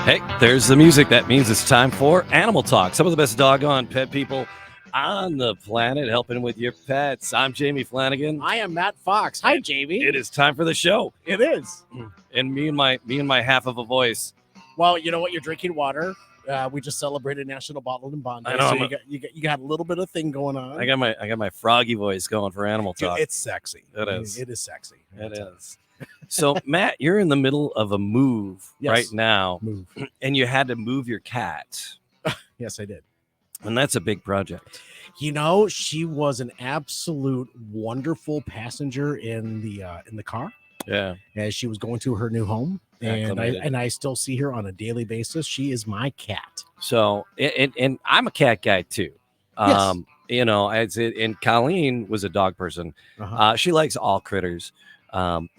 Hey, there's the music. That means it's time for Animal Talk. Some of the best doggone pet people on the planet helping with your pets. I'm Jamie Flanagan. I am Matt Fox. Hi, Jamie. It is time for the show. It is. And me and my half of a voice. Well, you know what? You're drinking water. We just celebrated National Bottled and Bond Day. I know, So you got a little bit of thing going on. I got my froggy voice going for Animal Talk. It's sexy. It is. It is sexy. It is. So, Matt, you're in the middle of a move right now, and you had to move your cat. Yes, I did. And that's a big project. You know, she was an absolute wonderful passenger in the car. Yeah, as she was going to her new home, and I still see her on a daily basis. She is my cat. So, and I'm a cat guy too. Yes. You know, and Colleen was a dog person. She likes all critters. But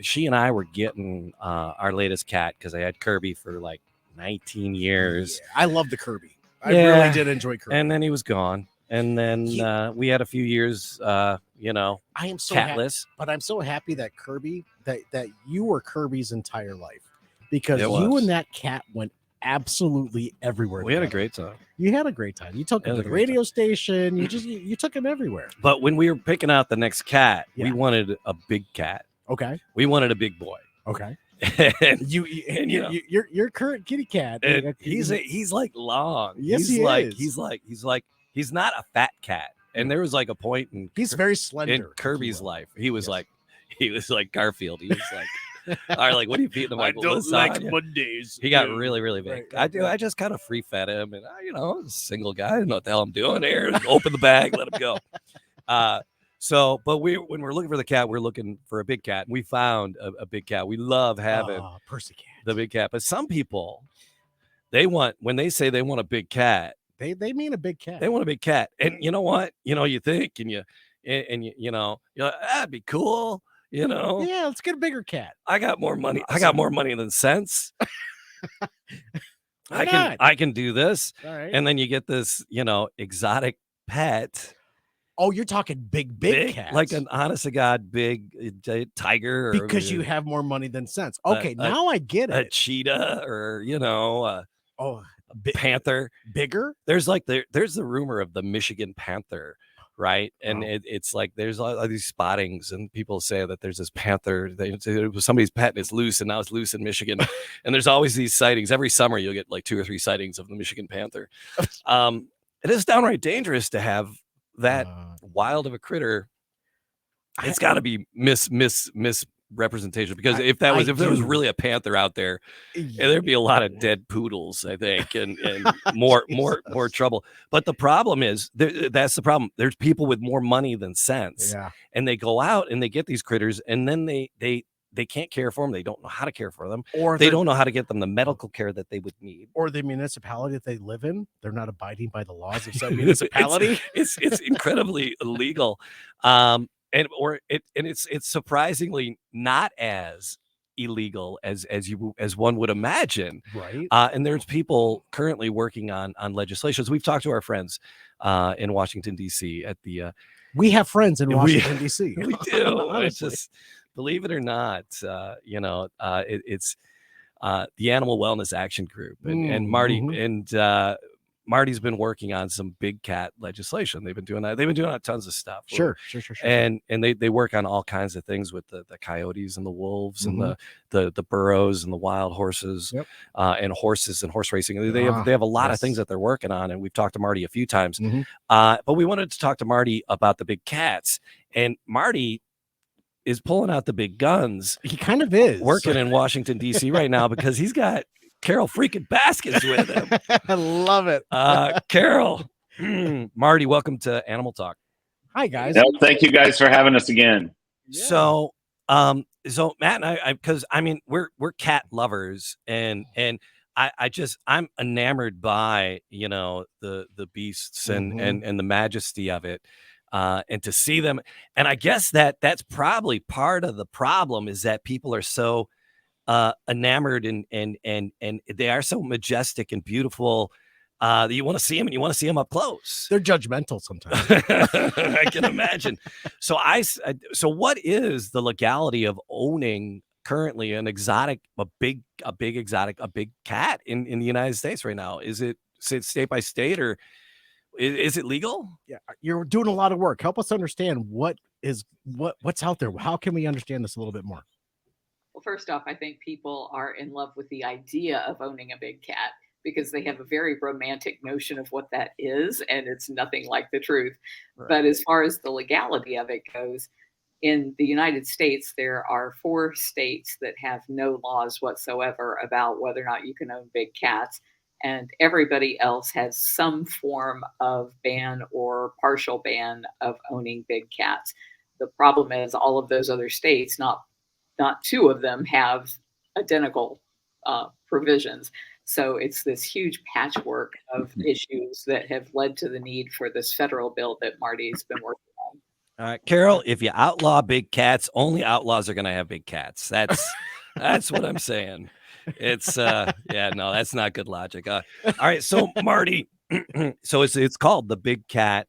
she and I were getting our latest cat because I had Kirby for like 19 years. Yeah, I love the Kirby. I really did enjoy Kirby. And then he was gone. And then we had a few years, I am so catless. But I'm so happy that Kirby, that you were Kirby's entire life, because you and that cat went absolutely everywhere. We had a great time. You had a great time. You took him to the radio station. You took him everywhere. But when we were picking out the next cat, we wanted a big cat. Okay. We wanted a big boy. Okay. and your current kitty cat. He's like long. Yes, he's not a fat cat. And there was like a point in he's very slender in Kirby's life. He was like Garfield. He was like. All right, like, what are you feeding him? I don't like Mondays. He got really, really big. Right. I just kind of free fed him, and I was a single guy. I didn't know what the hell I'm doing here. Open the bag, let him go. But when we're looking for the cat, we're looking for a big cat. And we found a big cat. We love having Percy cat, the big cat. But some people, when they say they want a big cat, they mean a big cat. They want a big cat, and you know what? You think, that'd be cool. Let's get a bigger cat. I got more money. I got more money than sense. I can do this. All right. And then you get this, exotic pet. Oh, you're talking big cats, like an honest to God big tiger, because you have more money than sense. Okay, now I get it. A cheetah, or a panther, bigger. There's the rumor of the Michigan panther. Right. And it's like there's all these spottings, and people say that there's this panther. It was somebody's pet and it's loose, and now it's loose in Michigan. And there's always these sightings. Every summer you'll get like 2 or 3 sightings of the Michigan panther. It is downright dangerous to have that wild of a critter. It's got to be misrepresentation, because if there was really a panther out there, there'd be a lot of dead poodles, I think, and more trouble. But the problem is, that's the problem. There's people with more money than sense, and they go out and they get these critters, and then they can't care for them. They don't know how to care for them, or they don't know how to get them the medical care that they would need. Or the municipality that they live in, they're not abiding by the laws of said municipality. It's incredibly illegal. It's surprisingly not as illegal as one would imagine, right? And there's people currently working on legislations. We've talked to our friends in Washington D.C. at the. We have friends in Washington D.C. We do. It's just, believe it or not, it's the Animal Wellness Action Group, and Marty and. Marty's been working on some big cat legislation. They've been doing that. They've been doing tons of stuff. Sure. And they work on all kinds of things with the coyotes and the wolves and the burros and the wild horses, and horses and horse racing. They have a lot of things that they're working on. And we've talked to Marty a few times. But we wanted to talk to Marty about the big cats. And Marty is pulling out the big guns. He kind of is working in Washington D.C. right now, because he's got Carol freaking Baskin's with him. I love it. Carol, Marty, welcome to Animal Talk. Hi, guys. No, thank you guys for having us again. Yeah. So Matt and I, because we're cat lovers, and I'm enamored by the beasts and the majesty of it, and to see them, and I guess that's probably part of the problem, is that people are so enamored and they are so majestic and beautiful that you want to see them, and you want to see them up close. They're judgmental sometimes. I can imagine. So what is the legality of owning currently a big exotic cat in the United States right now? Is it state by state, or is it legal? Yeah, you're doing a lot of work. Help us understand what's out there. How can we understand this a little bit more? Well, first off, I think people are in love with the idea of owning a big cat because they have a very romantic notion of what that is, and it's nothing like the truth. Right. But as far as the legality of it goes, in the United States, there are 4 states that have no laws whatsoever about whether or not you can own big cats. And everybody else has some form of ban or partial ban of owning big cats. The problem is all of those other states, not 2 of them, have identical provisions. So it's this huge patchwork of issues that have led to the need for this federal bill that Marty's been working on. All right, Carol, if you outlaw big cats, only outlaws are going to have big cats. That's what I'm saying. It's no, that's not good logic. All right, so Marty, so it's called the Big Cat.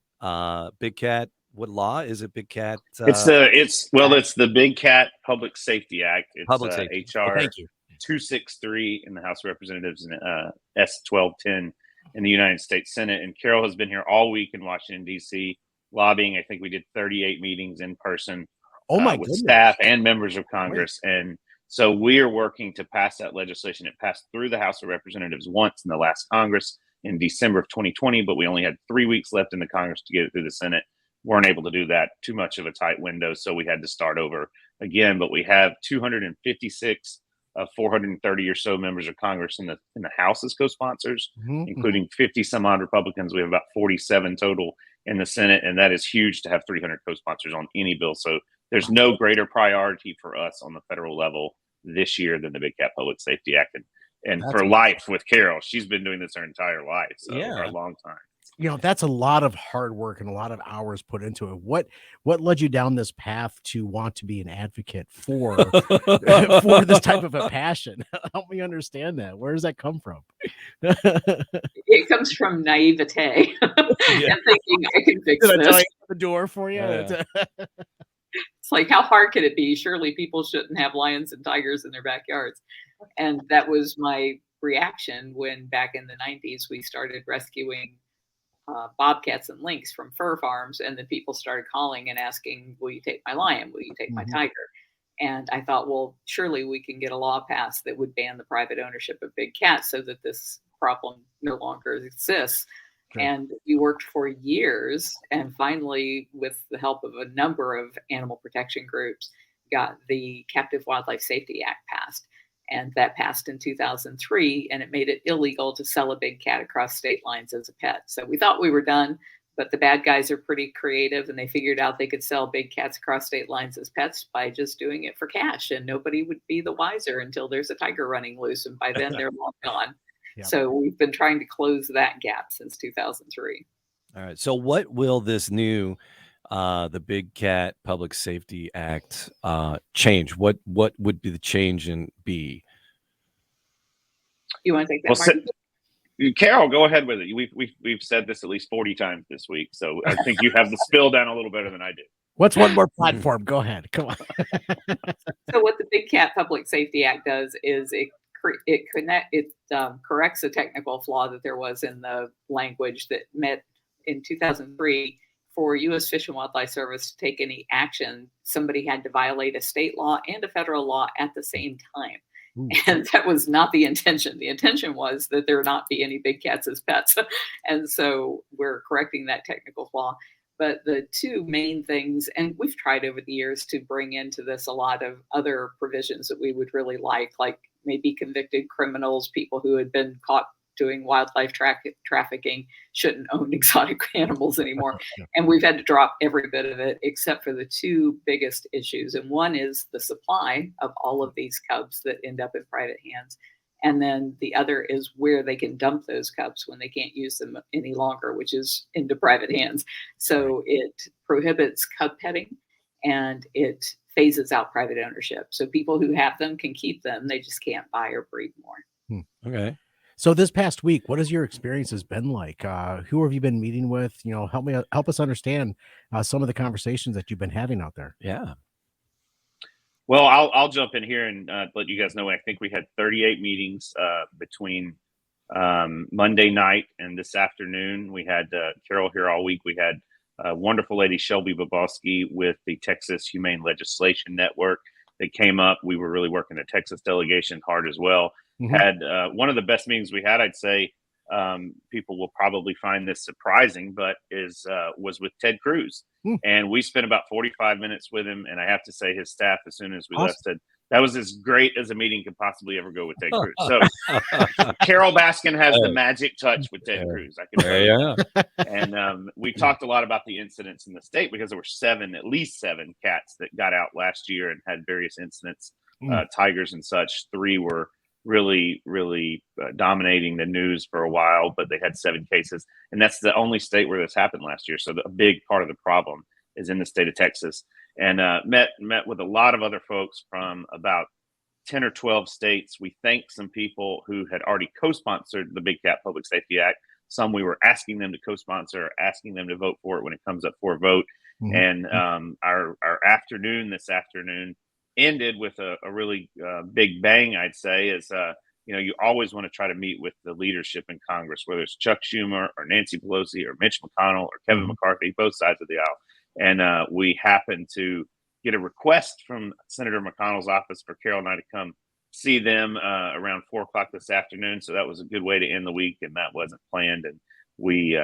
Big Cat. What law is it? Big Cat. It's the Big Cat Public Safety Act. It's Public Safety. HR Thank you. 263 in the House of Representatives and S1210 in the United States Senate. And Carol has been here all week in Washington D.C. lobbying. I think we did 38 meetings in person. Oh my with goodness. staff and members of Congress. Great. And so we are working to pass that legislation. It passed through the House of Representatives once in the last Congress in December of 2020, but we only had 3 weeks left in the Congress to get it through the Senate. Weren't able to do that, too much of a tight window, so we had to start over again. But we have 256 of 430 or so members of Congress in the House as co-sponsors, including 50 some odd Republicans. We have about 47 total in the Senate, and that is huge to have 300 co-sponsors on any bill. So there's no greater priority for us on the federal level this year than the Big Cat Public Safety Act. And for life with Carol, she's been doing this her entire life, so for a long time. You know, that's a lot of hard work and a lot of hours put into it. What led you down this path to want to be an advocate for for this type of a passion? Help me understand that. Where does that come from? It comes from naivete and thinking I can fix Did this. I the door for you? It's like, how hard could it be? Surely people shouldn't have lions and tigers in their backyards. And that was my reaction when back in the 90s we started rescuing bobcats and lynx from fur farms, and then people started calling and asking, will you take my lion? Will you take my tiger? And I thought, well, surely we can get a law passed that would ban the private ownership of big cats so that this problem no longer exists. Sure. And we worked for years, and finally, with the help of a number of animal protection groups, got the Captive Wildlife Safety Act passed. And that passed in 2003, and it made it illegal to sell a big cat across state lines as a pet. So we thought we were done, but the bad guys are pretty creative, and they figured out they could sell big cats across state lines as pets by just doing it for cash, and nobody would be the wiser until there's a tiger running loose, and by then they're long gone. Yep. So we've been trying to close that gap since 2003. All right. So what will this new the Big Cat Public Safety Act change? What would be the change in B? You want to take that, Marty? Carol, go ahead with it. We've said this at least 40 times this week, so I think you have the spill down a little better than I do. What's one more platform? Go ahead. Come on. So what the Big Cat Public Safety Act does is it corrects a technical flaw that there was in the language that met in 2003. For U.S. Fish and Wildlife Service to take any action, somebody had to violate a state law and a federal law at the same time. Ooh. And that was not the intention. The intention was that there not be any big cats as pets. And so we're correcting that technical flaw. But the two main things, and we've tried over the years to bring into this a lot of other provisions that we would really like maybe convicted criminals, people who had been caught doing wildlife trafficking shouldn't own exotic animals anymore. And we've had to drop every bit of it except for the two biggest issues. And one is the supply of all of these cubs that end up in private hands. And then the other is where they can dump those cubs when they can't use them any longer, which is into private hands. So it prohibits cub petting and it phases out private ownership. So people who have them can keep them. They just can't buy or breed more. Okay. So this past week, what has your experiences been like? Who have you been meeting with? You know, help us understand some of the conversations that you've been having out there. Yeah. Well, I'll jump in here and let you guys know. I think we had 38 meetings between Monday night and this afternoon. We had Carol here all week. We had wonderful lady Shelby Babowski with the Texas Humane Legislation Network that came up. We were really working the Texas delegation hard as well. Had one of the best meetings we had, I'd say. People will probably find this surprising, but was with Ted Cruz. And we spent about 45 minutes with him. And I have to say his staff, as soon as we left, said that was as great as a meeting could possibly ever go with Ted Cruz. So Carol Baskin has the magic touch with Ted Cruz. I can tell you. And we talked a lot about the incidents in the state, because there were at least seven cats that got out last year and had various incidents, tigers and such. 3 were really dominating the news for a while, but they had 7 cases, and that's the only state where this happened last year. So a big part of the problem is in the state of Texas. And met with a lot of other folks from about 10 or 12 states. We thanked some people who had already co-sponsored the Big Cat Public Safety Act. Some we were asking them to co-sponsor, asking them to vote for it when it comes up for a vote. And our afternoon this afternoon ended with a really big bang, I'd say. Is you always want to try to meet with the leadership in Congress, whether it's Chuck Schumer or Nancy Pelosi or Mitch McConnell or Kevin McCarthy, both sides of the aisle. And we happened to get a request from Senator McConnell's office for Carol and I to come see them around 4:00 this afternoon. So that was a good way to end the week, and that wasn't planned. And we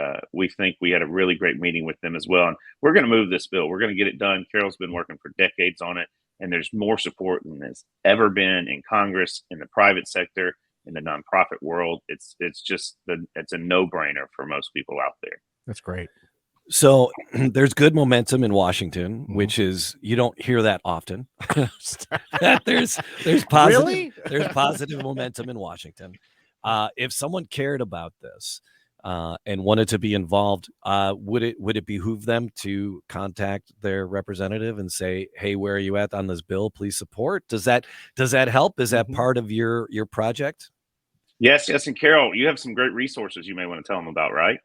think we had a really great meeting with them as well. And we're going to move this bill. We're going to get it done. Carol's been working for decades on it, and there's more support than there's ever been in Congress, in the private sector, in the nonprofit world. It's a no-brainer for most people out there. That's great. So there's good momentum in Washington, which is, you don't hear that often. there's positive, there's positive momentum in Washington. If someone cared about this and wanted to be involved, would it behoove them to contact their representative and say, hey, where are you at on this bill? Please support. Does that help? Is that part of your project? Yes. And Carol, you have some great resources you may want to tell them about, right?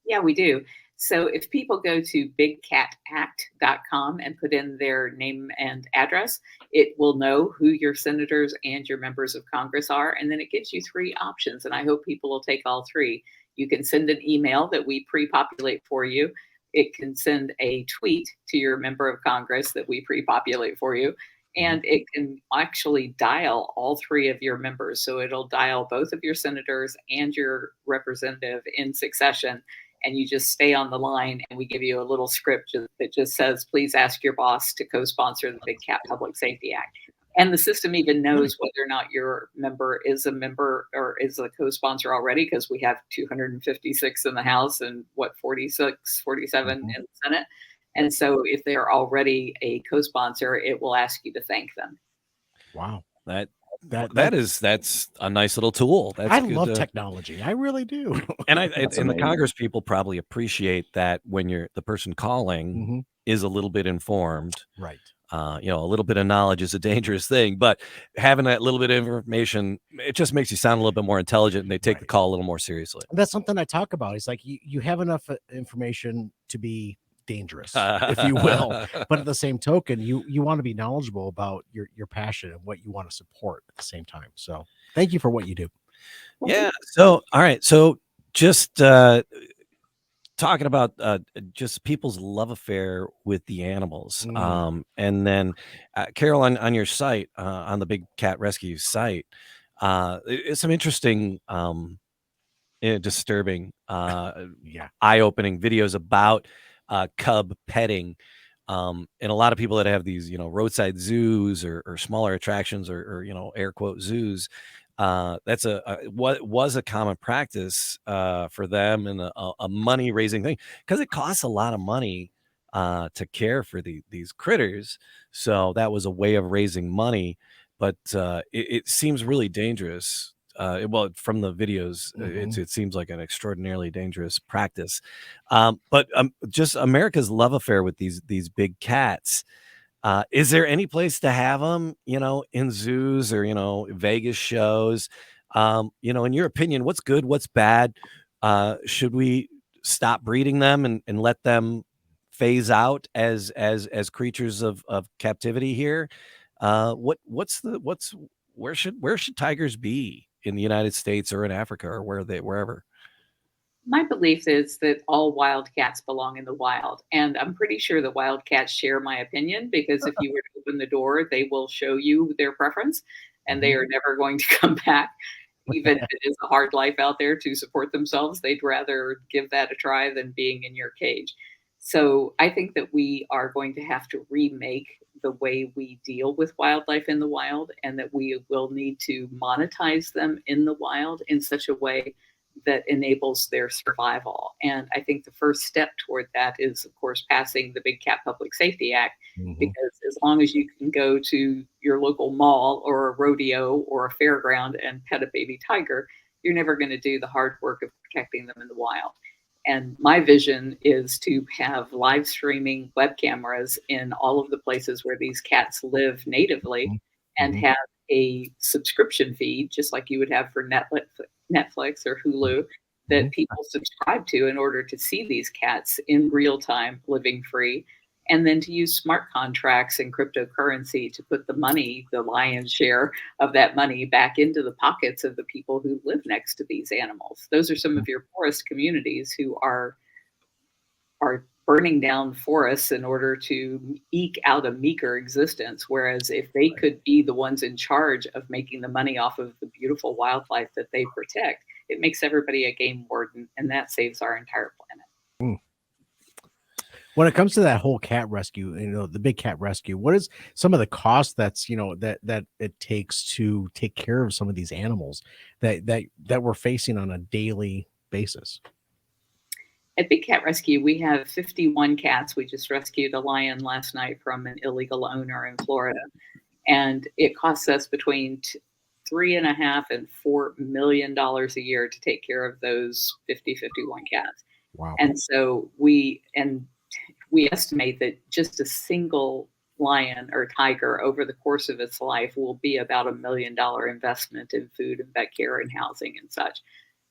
Yeah, we do. So if people go to bigcatact.com and put in their name and address, it will know who your senators and your members of Congress are. And then it gives you 3 options. And I hope people will take all 3. You can send an email that we pre-populate for you. It can send a tweet to your member of Congress that we pre-populate for you. And it can actually dial all 3 of your members. So it'll dial both of your senators and your representative in succession. And you just stay on the line, and we give you a little script that just says, please ask your boss to co-sponsor the Big Cat Public Safety Act. And the system even knows whether or not your member is a member or is a co-sponsor already, because we have 256 in the House and 47 in the Senate. And so if they're already a co-sponsor, it will ask you to thank them. Wow. That's a nice little tool. I love technology. I really do. And the Congress people probably appreciate that when the person calling is a little bit informed. Right. A little bit of knowledge is a dangerous thing, but having that little bit of information, it just makes you sound a little bit more intelligent, and they take the call a little more seriously. And that's something I talk about. It's like you have enough information to be dangerous, if you will, but at the same token, you want to be knowledgeable about your passion and what you want to support at the same time. So thank you for what you do. Yeah. So all right. So just talking about just people's love affair with the animals. And then Carol, on your site, on the Big Cat Rescue site, it's some interesting disturbing eye-opening videos about cub petting, and a lot of people that have these roadside zoos or smaller attractions or air quote zoos, that's what was a common practice for them, and a money raising thing, because it costs a lot of money to care for these critters. So that was a way of raising money, but it seems really dangerous. Well, from the videos, it seems like an extraordinarily dangerous practice. But just America's love affair with these big cats. Is there any place to have them, in zoos or, Vegas shows? In your opinion, what's good? What's bad? Should we stop breeding them and let them phase out as creatures of captivity here? Where should tigers be in the United States or in Africa or wherever? My belief is that all wildcats belong in the wild. And I'm pretty sure the wildcats share my opinion because if you were to open the door, they will show you their preference and they are never going to come back. Even if it is a hard life out there to support themselves, they'd rather give that a try than being in your cage. So I think that we are going to have to remake the way we deal with wildlife in the wild, and that we will need to monetize them in the wild in such a way that enables their survival. And I think the first step toward that is, of course, passing the Big Cat Public Safety Act, because as long as you can go to your local mall or a rodeo or a fairground and pet a baby tiger, you're never going to do the hard work of protecting them in the wild. And my vision is to have live streaming web cameras in all of the places where these cats live natively and have a subscription feed, just like you would have for Netflix or Hulu, that people subscribe to in order to see these cats in real time living free. And then to use smart contracts and cryptocurrency to put the money, the lion's share of that money, back into the pockets of the people who live next to these animals. Those are some of your poorest communities who are burning down forests in order to eke out a meager existence. Whereas if they could be the ones in charge of making the money off of the beautiful wildlife that they protect, it makes everybody a game warden, and that saves our entire planet. When it comes to that whole cat rescue, the big cat rescue, what is some of the cost that's, that it takes to take care of some of these animals that we're facing on a daily basis? At Big Cat Rescue, we have 51 cats. We just rescued a lion last night from an illegal owner in Florida. And it costs us between $3.5 and $4 million a year to take care of those 51 cats. Wow. And so we estimate that just a single lion or tiger over the course of its life will be about $1 million investment in food and vet care and housing and such.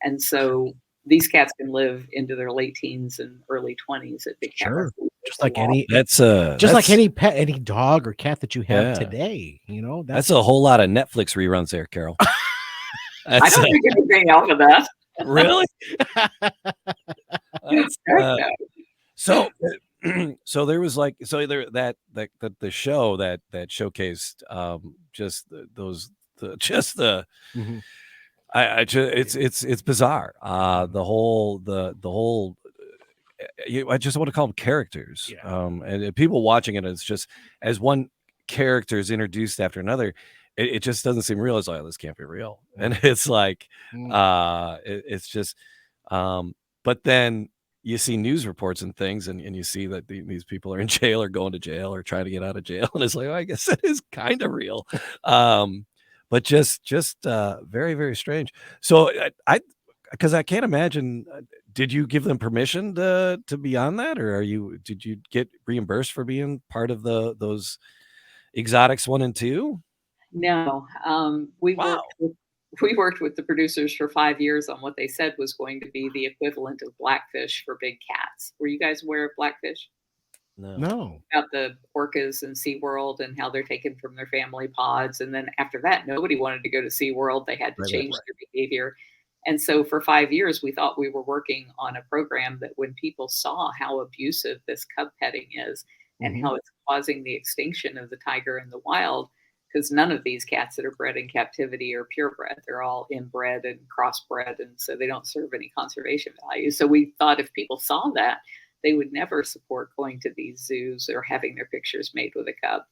And so these cats can live into their late teens and early 20s at Big Cat Rescue. Just like any like any pet, any dog or cat that you have today. That's a whole lot of Netflix reruns there, Carol. I don't think anything out of that. Really? So there was the show that showcased it's bizarre. The whole I just want to call them characters. And people watching it, it's just as one character is introduced after another, it just doesn't seem real. It's like, this can't be real. And it's like it's just but then you see news reports and things, and you see that these people are in jail or going to jail or trying to get out of jail, and it's like, I guess that is kind of real. But just very, very strange. So because I can't imagine, did you give them permission to be on that, or did you get reimbursed for being part of those Exotics 1 and 2? No. We worked with the producers for 5 years on what they said was going to be the equivalent of Blackfish for big cats. Were you guys aware of Blackfish? No. About the orcas and SeaWorld and how they're taken from their family pods. And then after that, nobody wanted to go to SeaWorld. They had to change their behavior. And so for 5 years, we thought we were working on a program that when people saw how abusive this cub petting is and how it's causing the extinction of the tiger in the wild, because none of these cats that are bred in captivity are purebred. They're all inbred and crossbred, and so they don't serve any conservation value. So we thought if people saw that, they would never support going to these zoos or having their pictures made with a cub.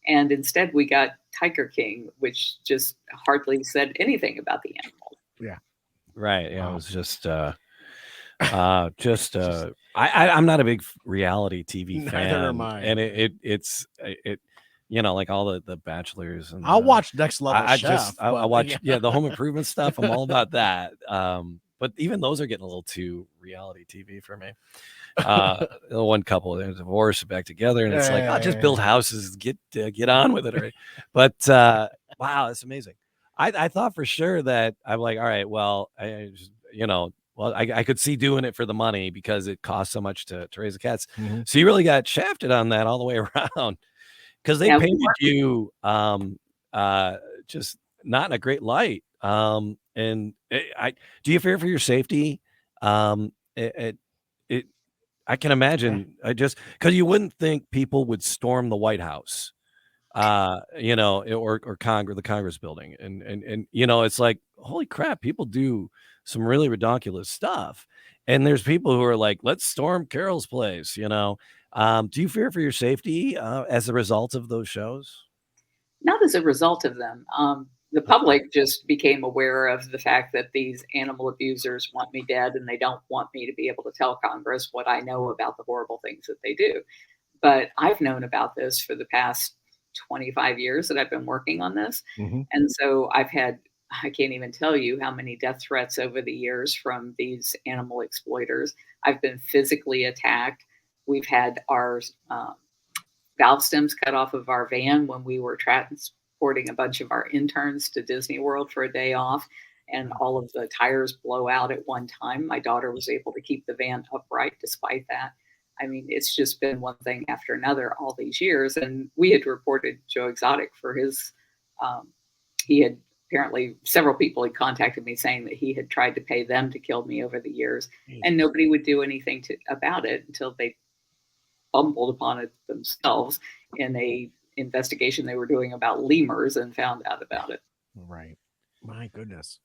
And instead, we got Tiger King, which just hardly said anything about the animal. Yeah. Right. Yeah. Wow. It was just I'm not a big reality TV fan. Neither am I. And it's like all the Bachelors, and I'll watch Next Level Chef. I watch the home improvement stuff. I'm all about that. But even those are getting a little too reality TV for me. One couple, they're divorced, back together, and it's I'll just build houses, get on with it. Right? But wow, that's amazing. I thought for sure that I'm like, all right, well, I could see doing it for the money because it costs so much to raise the cats. So you really got shafted on that all the way around. because they Yeah, painted you just not in a great light. And do you fear for your safety? It, it I can imagine. I just because you wouldn't think people would storm the White House, or the Congress building, and it's like, holy crap, people do some really ridiculous stuff, and there's people who are like, let's storm Carol's place. Do you fear for your safety as a result of those shows? not as a result of them. The public just became aware of the fact that these animal abusers want me dead, and they don't want me to be able to tell Congress what I know about the horrible things that they do. But I've known about this for the past 25 years that I've been working on this. Mm-hmm. And so I can't even tell you how many death threats over the years from these animal exploiters. I've been physically attacked. We've had our valve stems cut off of our van when we were transporting a bunch of our interns to Disney World for a day off, and all of the tires blow out at one time. My daughter was able to keep the van upright despite that. I mean, it's just been one thing after another all these years. And we had reported Joe Exotic for his, he had apparently, several people had contacted me saying that he had tried to pay them to kill me over the years, and nobody would do anything about it until they bumbled upon it themselves in a investigation they were doing about lemurs and found out about it. Right. My goodness.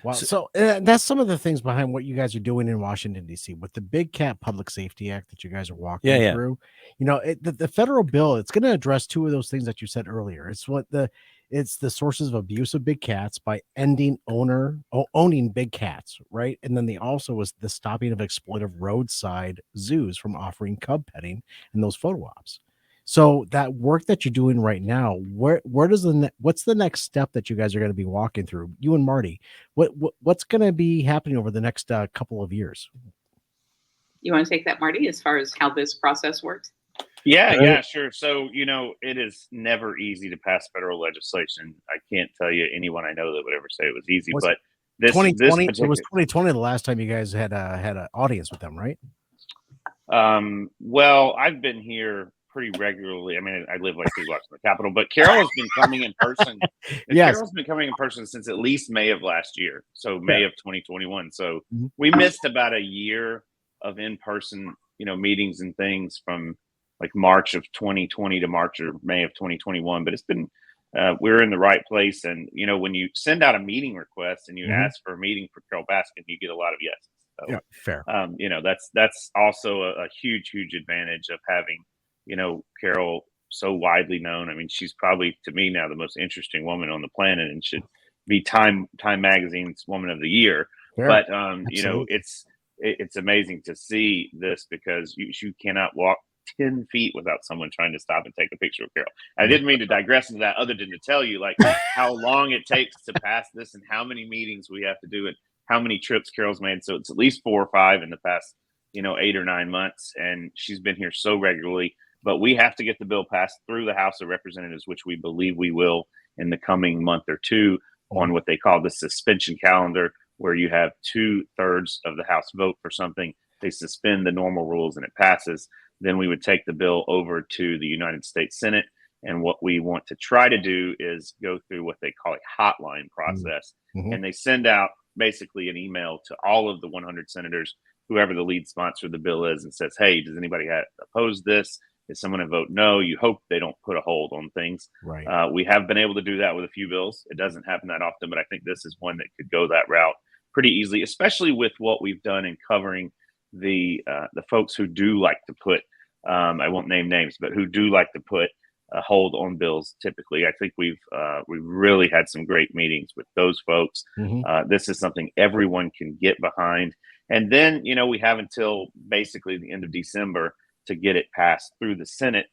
Well, so that's some of the things behind what you guys are doing in Washington, D.C. with the Big Cat Public Safety Act that you guys are walking through. The federal bill, it's going to address two of those things that you said earlier. It's the sources of abuse of big cats by ending owning big cats, right? And then also was the stopping of exploitive roadside zoos from offering cub petting and those photo ops. So that work that you're doing right now, where does what's the next step that you guys are going to be walking through? You and Marty, what's going to be happening over the next couple of years? You want to take that, Marty, as far as how this process works? Yeah, sure. So, it is never easy to pass federal legislation. I can't tell you anyone I know that would ever say it was easy, but this 2020, this it was 2020 the last time you guys had an audience with them, right? Well, I've been here pretty regularly. I mean, I live like 3 blocks from the Capitol, but Carol has been coming in person. Yes. Carol's been coming in person since at least May of last year. So May of 2021. So we missed about a year of in-person, meetings and things from like March of 2020 to March or May of 2021. But it's been, we're in the right place. And, when you send out a meeting request and you ask for a meeting for Carol Baskin, you get a lot of yeses. So, yeah, fair. That's also a huge, huge advantage of having, Carol so widely known. I mean, she's probably, to me now, the most interesting woman on the planet and should be Time Magazine's Woman of the Year. Fair. But, it's amazing to see this because you cannot walk 10 feet without someone trying to stop and take a picture of Carol. I didn't mean to digress into that other than to tell you like how long it takes to pass this and how many meetings we have to do and how many trips Carol's made. So it's at least 4 or 5 in the past, 8 or 9 months. And she's been here so regularly, but we have to get the bill passed through the House of Representatives, which we believe we will in the coming month or two on what they call the suspension calendar, where you have 2/3 of the House vote for something. They suspend the normal rules and it passes. Then we would take the bill over to the United States Senate. And what we want to try to do is go through what they call a hotline process. And they send out basically an email to all of the 100 senators, whoever the lead sponsor of the bill is, and says, hey, does anybody oppose this? Is someone to vote no? You hope they don't put a hold on things. Right. We have been able to do that with a few bills. It doesn't happen that often, but I think this is one that could go that route pretty easily, especially with what we've done in covering the folks who do like to put, I won't name names, but who do like to put a hold on bills. Typically, I think we've really had some great meetings with those folks. This is something everyone can get behind. And then, we have until basically the end of December to get it passed through the Senate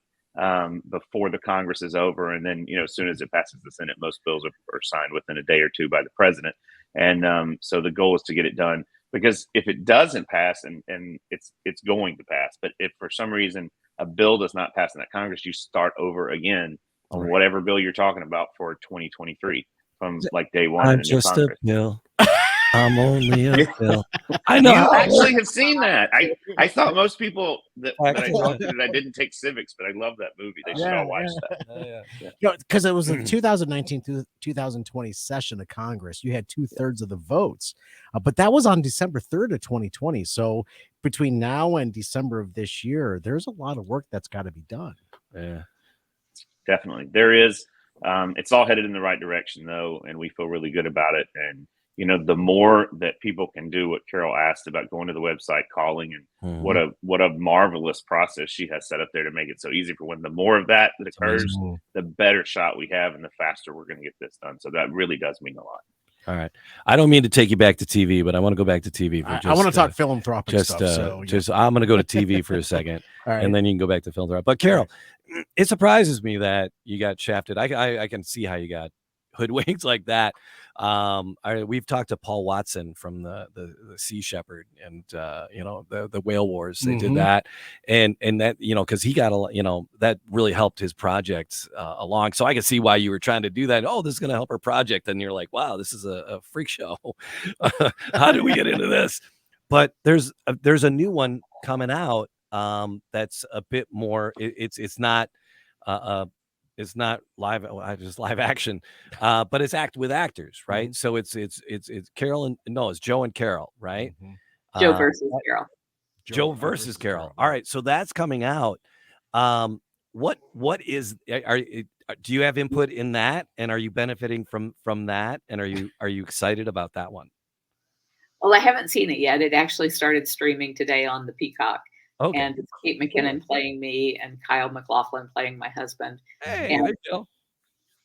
before the Congress is over. And then, as soon as it passes the Senate, most bills are signed within a day or two by the president. And so the goal is to get it done, because if it doesn't pass, and it's going to pass, but if for some reason a bill does not pass in that Congress, you start over again on whatever bill you're talking about for 2023 from like day one. I'm just a bill. I'm only a Yeah. pill. I know. You actually have seen that. I thought most people that I Actually, talked to that I didn't take civics, but I love that movie. They should all watch that. Yeah. Because it was the 2019 to 2020 session of Congress. You had 2/3 of the votes, but that was on December 3rd of 2020. So between now and December of this year, there's a lot of work that's got to be done. Yeah. Definitely. There is. It's all headed in the right direction, though, and we feel really good about it. And, you know, the more that people can do what Carol asked about going to the website, calling, and what a marvelous process she has set up there to make it so easy for when the more of that occurs, the better shot we have and the faster we're going to get this done. So that really does mean a lot. All right. I don't mean to take you back to TV, but I want to go back to TV. For I want to talk philanthropic stuff. So I'm going to go to TV for a second, and then you can go back to philanthropic. But Carol, it surprises me that you got shafted. I can see how you got hoodwinked like that. We've talked to Paul Watson from the Sea Shepherd and the Whale Wars. They did that, and that because he got that really helped his project along. So I can see why you were trying to do that. Oh, this is going to help our project, and you're like, wow, this is a freak show. How did we get into this? But there's a new one coming out that's a bit more. It's not live, just live action, but it's with actors, right? So it's Carol it's Joe and Carol, right? Joe versus Carol. Joe versus Carol. All right, so that's coming out. What is? Do you have input in that, and are you benefiting from that? And are you excited about that one? Well, I haven't seen it yet. It actually started streaming today on the Peacock. Okay. And it's Kate McKinnon playing me and Kyle MacLachlan playing my husband. Hey, and there you go.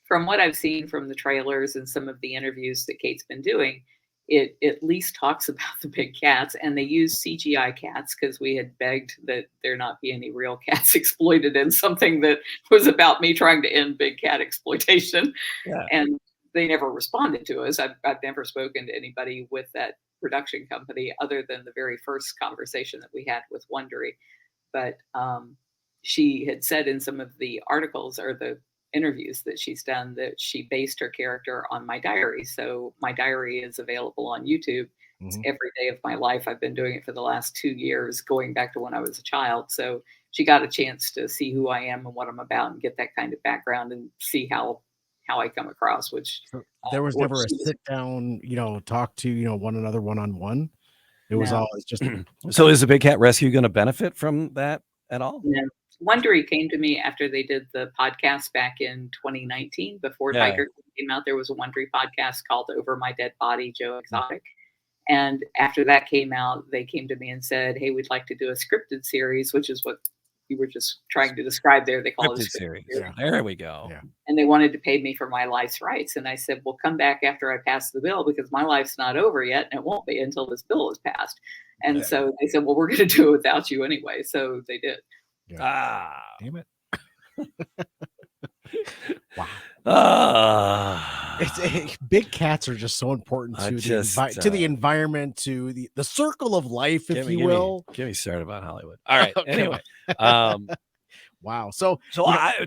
From what I've seen from the trailers and some of the interviews that Kate's been doing, it at least talks about the big cats, and they use CGI cats because we had begged that there not be any real cats exploited in something that was about me trying to end big cat exploitation. Yeah. And they never responded to us. I've never spoken to anybody with that production company other than the very first conversation that we had with Wondery. But she had said in some of the articles or the interviews that she's done that she based her character on my diary. So my diary is available on YouTube. It's every day of my life. I've been doing it for the last 2 years, going back to when I was a child. So she got a chance to see who I am and what I'm about and get that kind of background and see how I come across, which there was never a sit down, talk to, one another one-on-one. It was all, it's just. So is the Big Cat Rescue going to benefit from that at all? No. Wondery came to me after they did the podcast back in 2019. Before Tiger came out, there was a Wondery podcast called Over My Dead Body, Joe Exotic. And after that came out, they came to me and said, hey, we'd like to do a scripted series, which is what you were just trying to describe there. They call it a scripted series. Yeah. There we go. Yeah. And they wanted to pay me for my life's rights. And I said, well, come back after I pass the bill because my life's not over yet. And it won't be until this bill is passed. And so they said, well, we're going to do it without you anyway. So they did. Yeah. Damn it. Wow. Big cats are just so important to the environment, to the circle of life, if you will. Give me started about Hollywood. All right. Anyway. Wow. So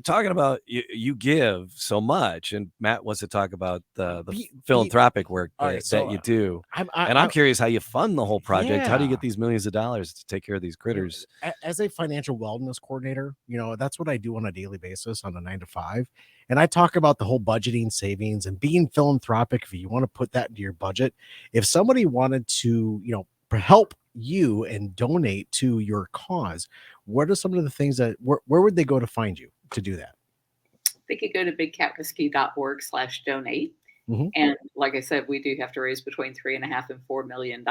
talking about you give so much, and Matt wants to talk about the philanthropic work that you do. I'm curious how you fund the whole project. How do you get these millions of dollars to take care of these critters? As a financial wellness coordinator, that's what I do on a daily basis on a 9 to 5. And I talk about the whole budgeting, savings, and being philanthropic. If you want to put that into your budget, if somebody wanted to, help you and donate to your cause, what are some of the things that where would they go to find you to do that? They could go to bigcatrescue.org/donate. And like I said, we do have to raise between $3.5 and $4 million.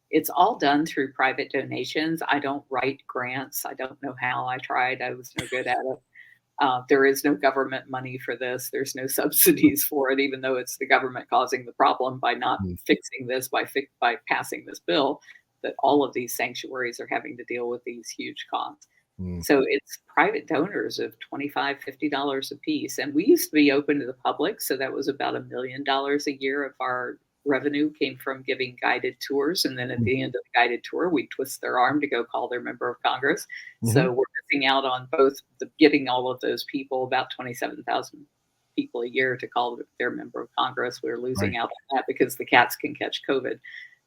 It's all done through private donations. I don't write grants. I don't know how. I tried. I was no good at it. There is no government money for this. There's no subsidies for it, even though it's the government causing the problem by not fixing this, by passing this bill, that all of these sanctuaries are having to deal with these huge costs. So it's private donors of $25, $50 a piece. And we used to be open to the public. So that was about $1 million a year of our revenue came from giving guided tours. And then at the end of the guided tour, we twist their arm to go call their member of Congress. So we're missing out on both getting all of those people, about 27,000 people a year to call their member of Congress. We're losing out on that because the cats can catch COVID.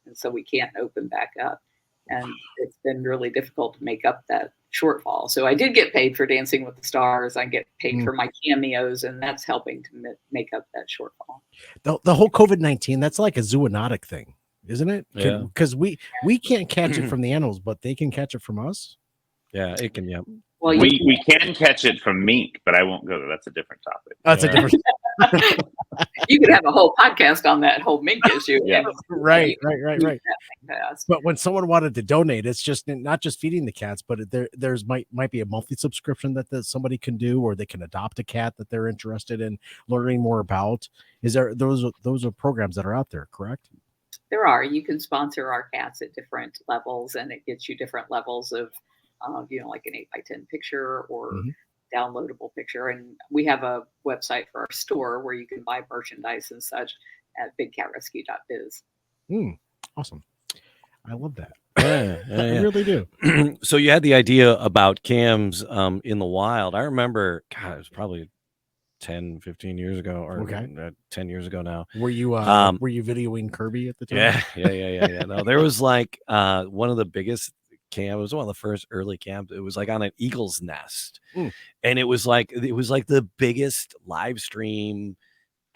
And so we can't open back up. And it's been really difficult to make up that shortfall. So I did get paid for Dancing with the Stars. I get paid for my cameos, and that's helping to make up that shortfall. The whole COVID-19, that's like a zoonotic thing, isn't it? Yeah. Because we can't catch it from the animals, but they can catch it from us. Yeah, it can. Yeah. Well, we can catch it from mink, but I won't go there. That's a different topic. That's a different. You could have a whole podcast on that whole mink issue. Yeah. Right. But when someone wanted to donate, it's just not just feeding the cats, but there's might be a monthly subscription that somebody can do, or they can adopt a cat that they're interested in learning more about. Is there those are programs that are out there, correct? There are. You can sponsor our cats at different levels, and it gets you different levels of, like an 8x10 picture or downloadable picture. And we have a website for our store where you can buy merchandise and such at bigcatrescue.biz. Awesome. I love that. Yeah. I really do. So you had the idea about cams in the wild. I remember, God, it was probably 10, 15 years ago, or 10 years ago now. Were you videoing Kirby at the time? Yeah. No, there was like one of the biggest cam. It was one of the first early cams. It was like on an eagle's nest, and it was like the biggest live stream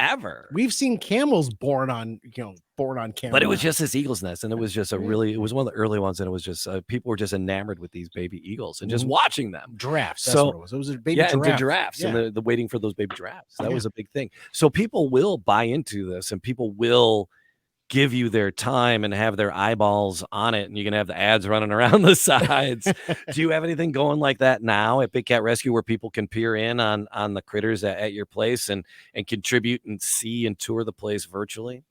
ever. We've seen camels born on camera, but it was just this eagle's nest, and it was just it was one of the early ones, and it was just people were just enamored with these baby eagles and just watching them. Giraffes. That's what it was. It was a baby giraffe. And the giraffes, and the waiting for those baby giraffes. That was a big thing. So people will buy into this, and people will give you their time and have their eyeballs on it, and you can have the ads running around the sides. Do you have anything going like that now at Big Cat Rescue where people can peer in on the critters at your place and contribute and see and tour the place virtually?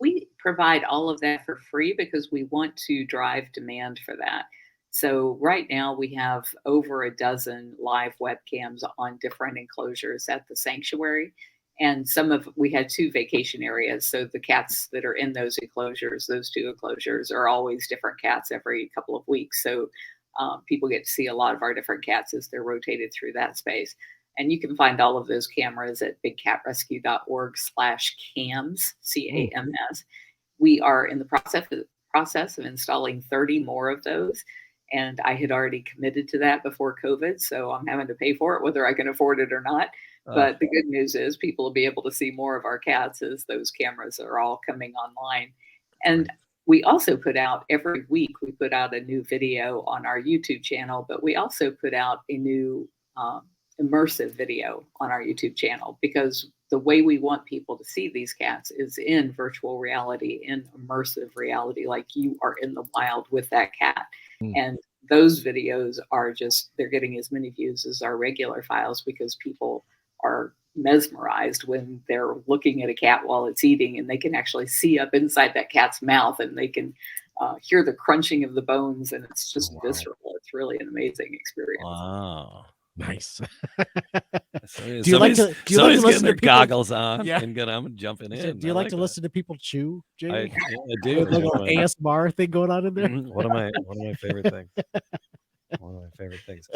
We provide all of that for free because we want to drive demand for that. So right now we have over a dozen live webcams on different enclosures at the sanctuary. And we had 2 vacation areas. So the cats that are in those 2 enclosures are always different cats every couple of weeks. So people get to see a lot of our different cats as they're rotated through that space. And you can find all of those cameras at bigcatrescue.org/cams, CAMS. We are in the process of installing 30 more of those. And I had already committed to that before COVID. So I'm having to pay for it, whether I can afford it or not. But the good news is people will be able to see more of our cats as those cameras are all coming online. And we also put out every week, we put out a new video on our YouTube channel, but we also put out a new immersive video on our YouTube channel, because the way we want people to see these cats is in virtual reality, in immersive reality, like you are in the wild with that cat. And those videos are they're getting as many views as our regular files because people are mesmerized when they're looking at a cat while it's eating, and they can actually see up inside that cat's mouth, and they can hear the crunching of the bones, and it's just visceral. It's really an amazing experience. Wow. Nice. Do you like to listen to goggles on and I'm jumping in? Do you like to listen to people chew, Jamie? I do. Like an ASMR thing going on in there? One of my favorite things. One of my favorite things.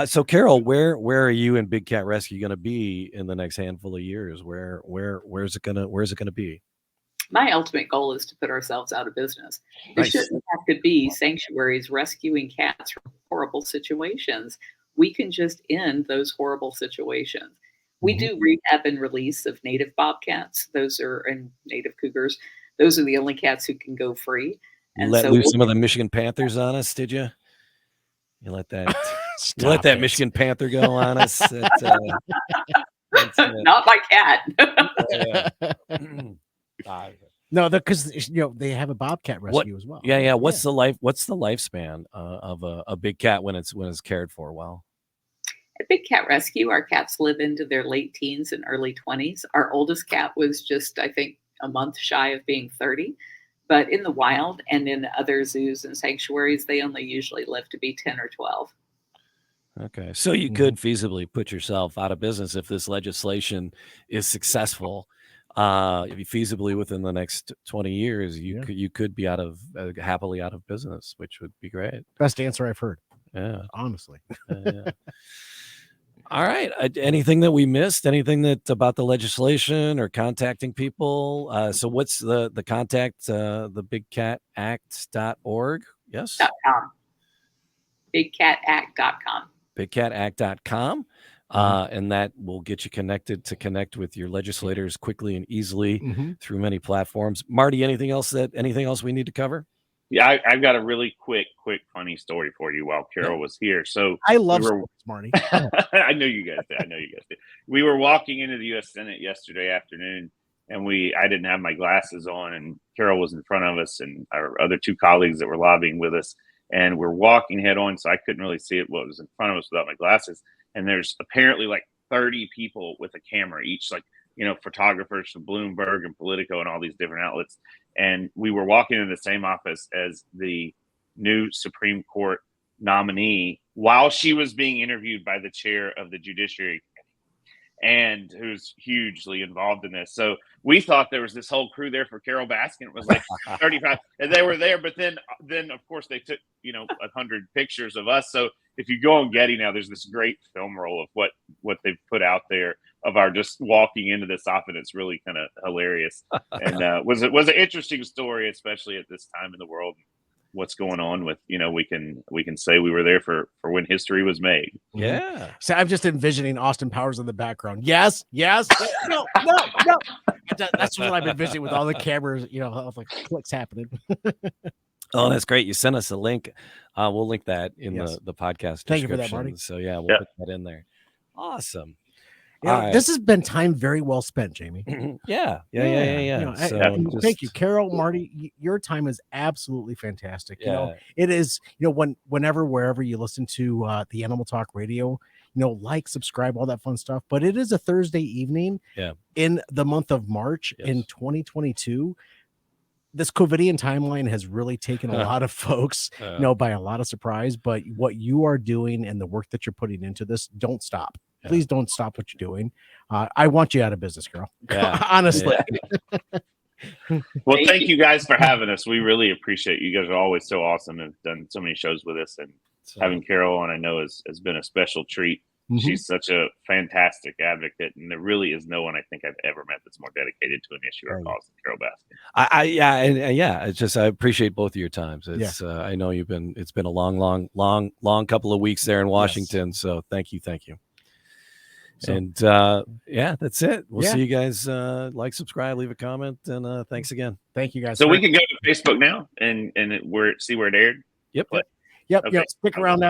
So Carol, where are you and Big Cat Rescue going to be in the next handful of years? Where's it gonna be? My ultimate goal is to put ourselves out of business. There shouldn't have to be sanctuaries rescuing cats from horrible situations. We can just end those horrible situations. We do rehab and release of native bobcats. And native cougars. Those are the only cats who can go free. And let loose some of the Michigan Panthers on us, did you? You let that Michigan Panther go on us. Not my cat. No, because they have a bobcat rescue as well. Yeah. What's the lifespan of a big cat when it's cared for well? At Big Cat Rescue, our cats live into their late teens and early 20s. Our oldest cat was just, I think, a month shy of being 30. But in the wild and in other zoos and sanctuaries, they only usually live to be 10 or 12. Okay. So you could feasibly put yourself out of business if this legislation is successful. If you feasibly within the next 20 years, you could be happily out of business, which would be great. Best answer I've heard. Yeah. Honestly. All right. Anything that we missed? Anything that about the legislation or contacting people? So what's the contact? The bigcatact.org. Yes. .com. bigcatact.com. bigcatact.com. And that will get you connect with your legislators quickly and easily through many platforms. Marty, anything else we need to cover? Yeah, I've got a really quick, funny story for you while Carol was here. So I love stories, Marty. I know you guys did. We were walking into the U.S. Senate yesterday afternoon, and I didn't have my glasses on, and Carol was in front of us, and our other two colleagues that were lobbying with us, and we're walking head on, so I couldn't really see what was in front of us without my glasses. And there's apparently like 30 people with a camera, each photographers from Bloomberg and Politico and all these different outlets. And we were walking in the same office as the new Supreme Court nominee while she was being interviewed by the chair of the Judiciary Committee, and who's hugely involved in this. So we thought there was this whole crew there for Carol Baskin. It was like 35, and they were there. But then of course they took 100 pictures of us. So if you go on Getty now, there's this great film roll of what they've put out there of our just walking into this office. It's really kind of hilarious, and was an interesting story, especially at this time in the world. What's going on with we can say we were there for when history was made. Yeah. So I'm just envisioning Austin Powers in the background. Yes, no. That's what I'm envisioning with all the cameras, like clicks happening. Oh, that's great. You sent us a link. We'll link that in the podcast description. Thank you for that, Marty. So yeah, we'll put that in there. Awesome. This has been time very well spent, Jamie. Yeah. Thank you, Carol, Marty. Your time is absolutely fantastic. It is. Wherever you listen to the Animal Talk Radio, like, subscribe, all that fun stuff. But it is a Thursday evening. In the month of March in 2022. This COVIDian timeline has really taken a lot of folks, by a lot of surprise. But what you are doing and the work that you're putting into this, don't stop. Please don't stop what you're doing. I want you out of business, girl. Honestly. Well, thank you guys for having us. We really appreciate you guys are always so awesome and have done so many shows with us. And having Carol on, I know has been a special treat. She's such a fantastic advocate, and there really is no one I think I've ever met that's more dedicated to an issue or cause than Carol Baskin. It's just I appreciate both of your times. It's I know it's been a long couple of weeks there in Washington. Yes. So thank you. So, and that's it. We'll see you guys. Like, subscribe, leave a comment, and thanks again. Thank you guys. So we can go to Facebook now and see where it aired. Yep. Okay. Stick around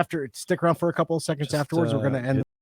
for a couple of seconds afterwards. We're going to end